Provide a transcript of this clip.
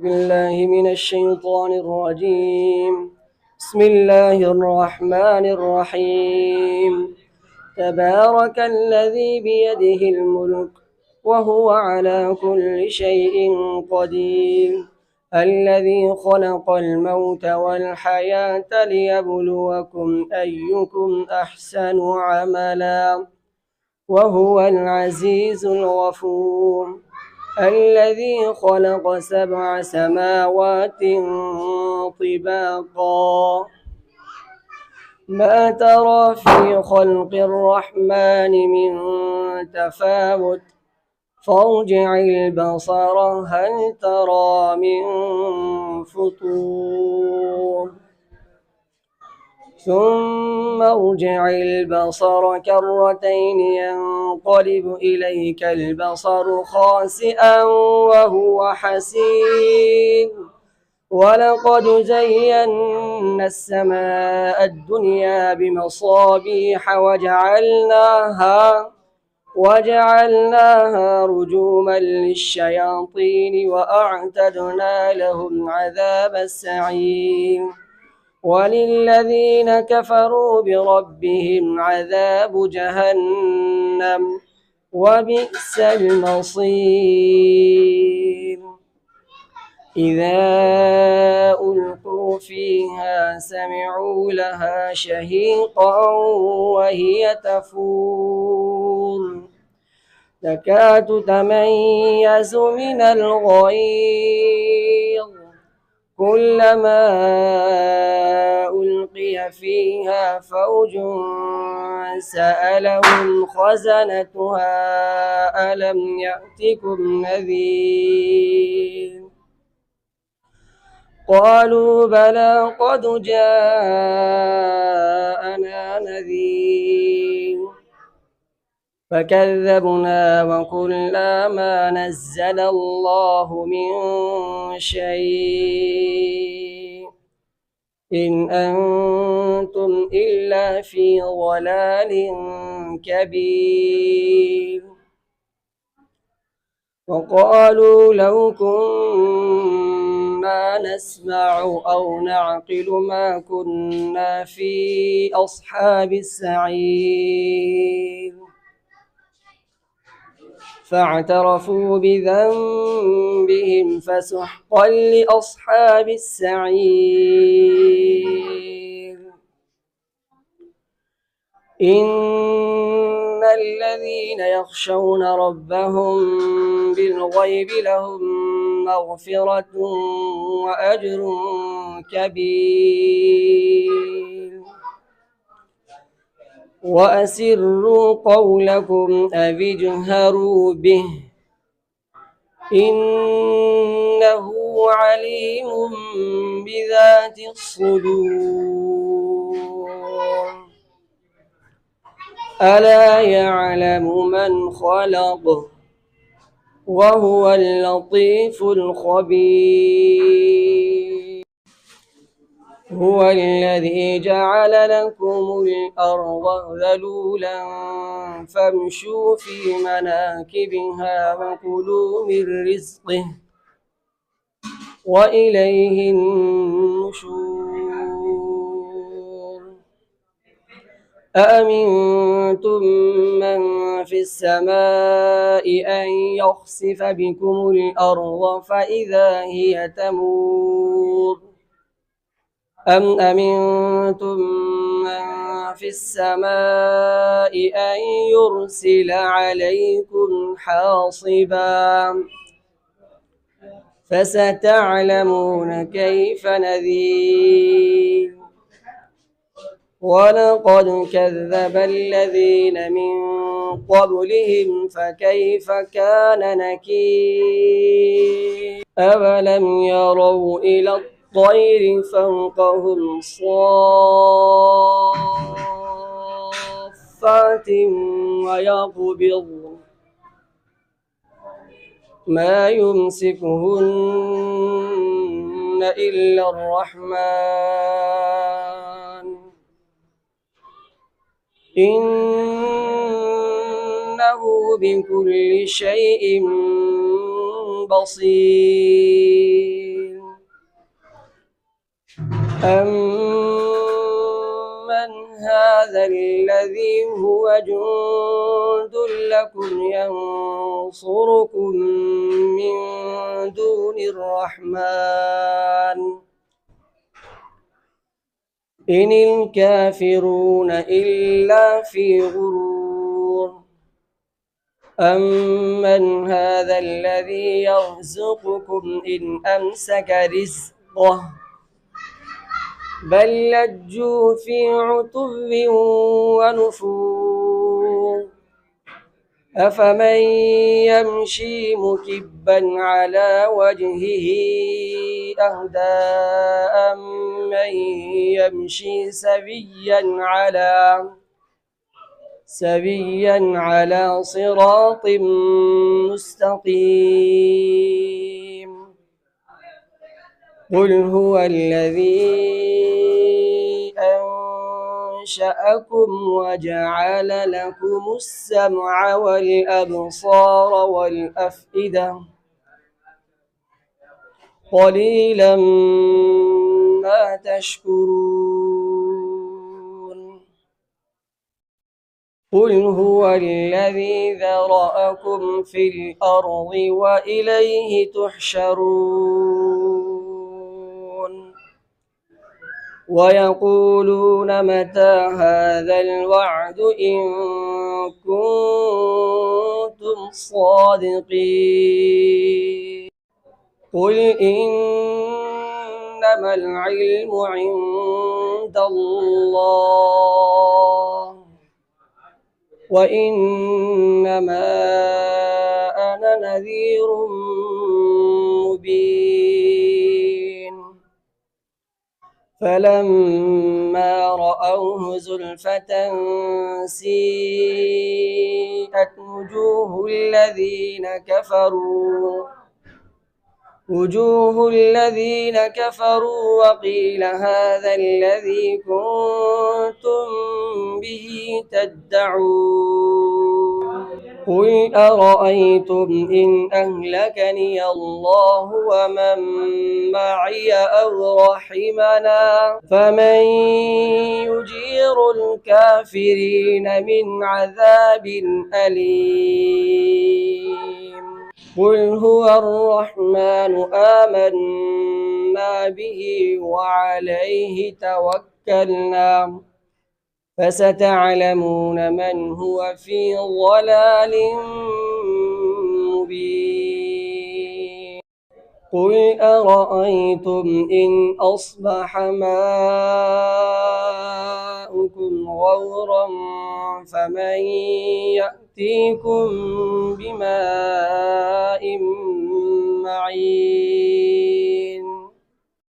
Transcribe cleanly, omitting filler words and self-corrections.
بالله من الشيطان الرجيم. بسم الله الرحمن الرحيم. تبارك الذي بيده الملك وهو على كل شيء قدير، الذي خلق الموت والحياة ليبلوكم أيكم أحسن عملا وهو العزيز الغفور، الذي خلق 7 سماوات طباقا ما ترى في خلق الرحمن من تفاوت فارجع البصر هل ترى من فطور ثم ارجع البصر كرتين ينقلب إليك البصر خاسئا وهو حسير، ولقد زينا السماء الدنيا بمصابيح وجعلناها رجوما للشياطين وأعتدنا لهم عذاب السعير، وللذين كفروا بربهم عذاب جهنم وبئس المصير. إذا ألقوا فيها سمعوا لها شهيقا وهي تفور تكاد تميز من الغيظ، كلما ألقي فيها فوج سألهم خزنتها ألم يأتكم نذير، قالوا بلى قد جاءنا نذير فكذبنا وقلنا ما نزل الله من شيء إن أنتم إلا في ضلال كبير. وقالوا لو كنا نسمع أو نعقل ما كنا في أصحاب السعير، فاعترفوا بذنبهم فسحقا لأصحاب السعير. إن الذين يخشون ربهم بالغيب لهم مغفرة وأجر كبير. وأسروا قولكم أو اجهروا به إنه عليم بذات الصدور. ألا يعلم من خلق وهو اللطيف الخبير. هو الذي جعل لكم الأرض ذلولا فامشوا في مناكبها وكلوا من رزقه وإليه النشور. أأمنتم من في السماء أن يخسف بكم الأرض فإذا هي تمور أم أمنتم من في السماء أن يرسل عليكم حاصبا فستعلمون كيف نذير. ولقد كذب الذين من قبلهم فكيف كان نكير. أولم يروا إلى الطير فوقهم صافات ويقبضن ما يمسكهن إلا الرحمن إنه بكل شيء بصير. أمن هذا الذي هو جند لكم ينصركم من دون الرحمن إن الكافرون إلا في غرور أمن هذا الذي يرزقكم إن أمسك رزقه بل لجوا في عتو ونفور أفمن يمشي مكبا على وجهه أهدى أمن يمشي سويا على صراط مستقيم قل هو الذي أنشأكم وجعل لكم السمع والأبصار والأفئدة قليلا ما تشكرون قل هو الذي ذرأكم في الأرض وإليه تحشرون ويقولون متى هذا الوعد إن كنتم صادقين قل إنما العلم عند الله وإنما أنا نذير مبين فلما رأوه زلفة سيئت وجوه الذين كفروا وقيل هذا الذي كنتم به تدعون قل أرأيتم إن أهلكني الله ومن معي أو رحمنا فمن يجير الكافرين من عذاب أليم قل هو الرحمن آمنا به وعليه توكلنا فستعلمون من هو في ضلال مبين قل أرأيتم إن أصبح ماؤكم غورا فمن يأتيكم بماء